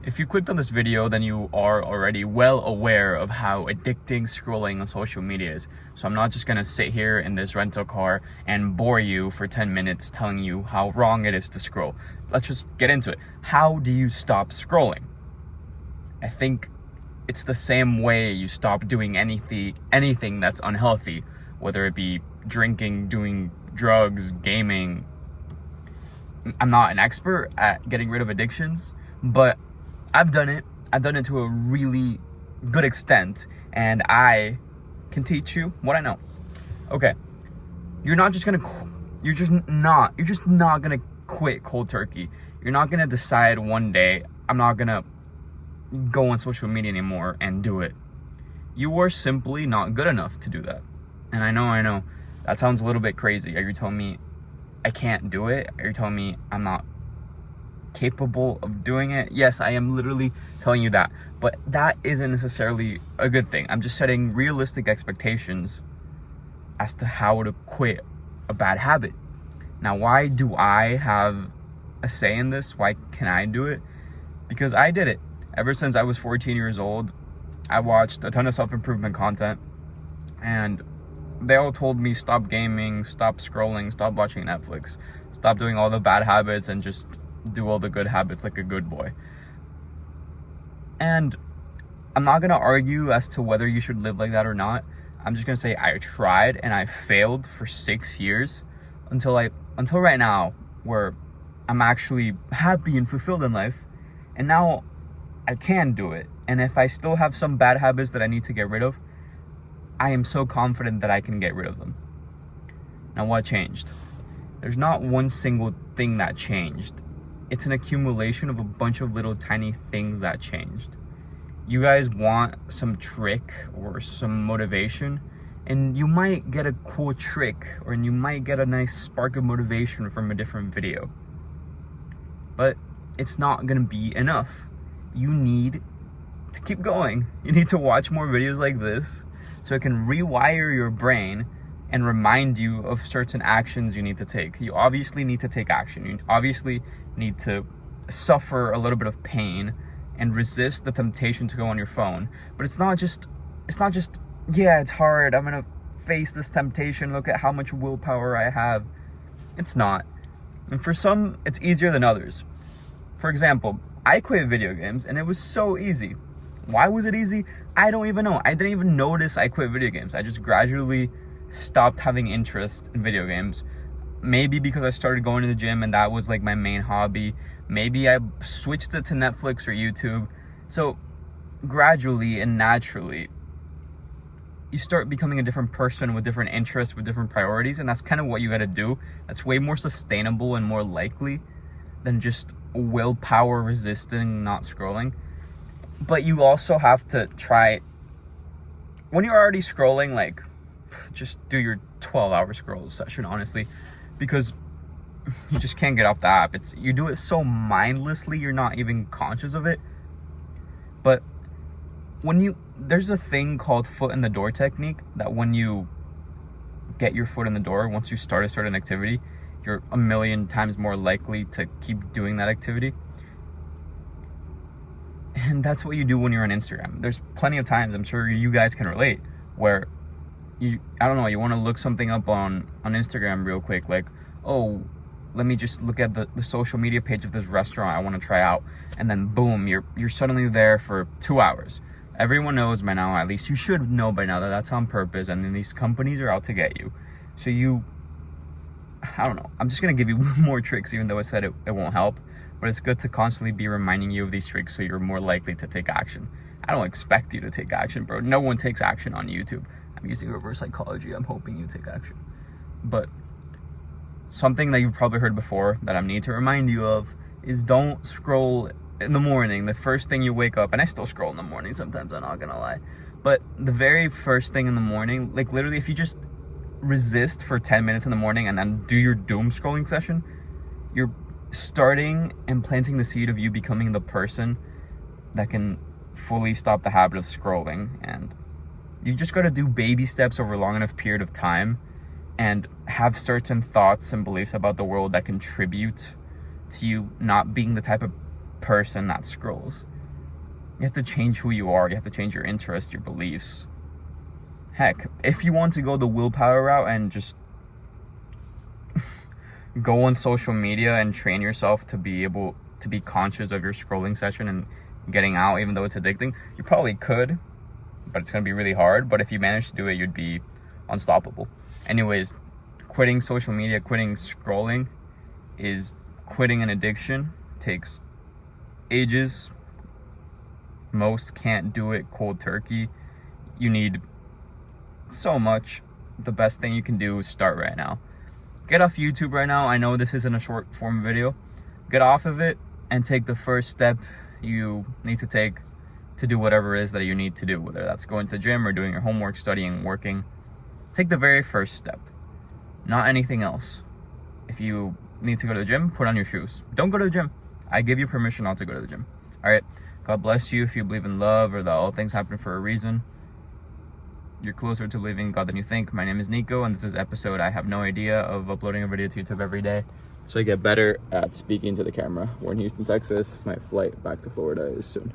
If you clicked on this video, then you are already well aware of how addicting scrolling on social media is. So I'm not just gonna sit here in this rental car and bore you for 10 minutes telling you how wrong it is to scroll. Let's just get into it. How do you stop scrolling? I think it's the same way you stop doing anything that's unhealthy, whether it be drinking, doing drugs, gaming. I'm not an expert at getting rid of addictions, but I've done it. I've done it to a really good extent, and I can teach you what I know. Okay, you're just not gonna quit cold turkey. You're not gonna decide one day, I'm not gonna go on social media anymore and do it. You are simply not good enough to do that. And I know, that sounds a little bit crazy. Are you telling me I can't do it? Are you telling me I'm not capable of doing it? Yes, I am literally telling you that, but that isn't necessarily a good thing. I'm just setting realistic expectations as to how to quit a bad habit. Now, why do I have a say in this? Why can I do it? Because I did it. Ever since I was 14 years old, I watched a ton of self-improvement content, and they all told me stop gaming, stop scrolling, stop watching Netflix, stop doing all the bad habits and just do all the good habits like a good boy. And I'm not gonna argue as to whether you should live like that or not. I'm just gonna say I tried and I failed for 6 years until right now, where I'm actually happy and fulfilled in life, and now I can do it. And if I still have some bad habits that I need to get rid of, I am so confident that I can get rid of them. Now, what changed? There's not one single thing that changed. It's an accumulation of a bunch of little tiny things that changed. You guys want some trick or some motivation, and you might get a cool trick, or you might get a nice spark of motivation from a different video. But it's not gonna be enough. You need to keep going. You need to watch more videos like this so it can rewire your brain and remind you of certain actions you need to take. You obviously need to take action. You obviously need to suffer a little bit of pain and resist the temptation to go on your phone. But it's not just, yeah, it's hard, I'm gonna face this temptation, look at how much willpower I have. It's not. And for some, it's easier than others. For example, I quit video games and it was so easy. Why was it easy? I don't even know. I didn't even notice I quit video games. I just gradually stopped having interest in video games. Maybe because I started going to the gym and that was like my main hobby. Maybe I switched it to Netflix or YouTube. So gradually and naturally, you start becoming a different person with different interests, with different priorities, and that's kind of what you gotta do. That's way more sustainable and more likely than just willpower resisting not scrolling. But you also have to try, when you're already scrolling, like, just do your 12-hour scroll session, honestly, because you just can't get off the app. You do it so mindlessly, you're not even conscious of it. But there's a thing called foot in the door technique, that when you get your foot in the door, once you start a certain activity, you're a million times more likely to keep doing that activity. And that's what you do when you're on Instagram. There's plenty of times, I'm sure you guys can relate, where you want to look something up on Instagram real quick, like, oh, let me just look at the social media page of this restaurant I want to try out, and then boom, you're suddenly there for 2 hours. Everyone knows by now, at least you should know by now, that that's on purpose, and then these companies are out to get you. So I don't know, I'm just gonna give you more tricks, even though I said it won't help, but it's good to constantly be reminding you of these tricks so you're more likely to take action. I don't expect you to take action, bro. No one takes action on YouTube. I'm using reverse psychology. I'm hoping you take action. But something that you've probably heard before that I need to remind you of is don't scroll in the morning, the first thing you wake up. And I still scroll in the morning sometimes, I'm not gonna lie. But the very first thing in the morning, like literally, if you just resist for 10 minutes in the morning and then do your doom scrolling session, you're starting and planting the seed of you becoming the person that can fully stop the habit of scrolling. And you just got to do baby steps over a long enough period of time and have certain thoughts and beliefs about the world that contribute to you not being the type of person that scrolls. You have to change who you are. You have to change your interests, your beliefs. Heck, if you want to go the willpower route and just go on social media and train yourself to be able to be conscious of your scrolling session and getting out, even though it's addicting, you probably could, but it's going to be really hard. But if you manage to do it, you'd be unstoppable. Anyways, quitting social media, quitting scrolling is quitting an addiction. It takes ages. Most can't do it cold turkey. You need so much. The best thing you can do is start right now. Get off YouTube right now. I know this isn't a short form video. Get off of it and take the first step you need to take to do whatever it is that you need to do, whether that's going to the gym or doing your homework, studying, working. Take the very first step, not anything else. If you need to go to the gym, put on your shoes. Don't go to the gym. I give you permission not to go to the gym. All right. God bless you if you believe in love or that all things happen for a reason. You're closer to believing in God than you think. My name is Nico, and this is episode I have no idea of uploading a video to YouTube every day. So I get better at speaking to the camera. We're in Houston, Texas. My flight back to Florida is soon.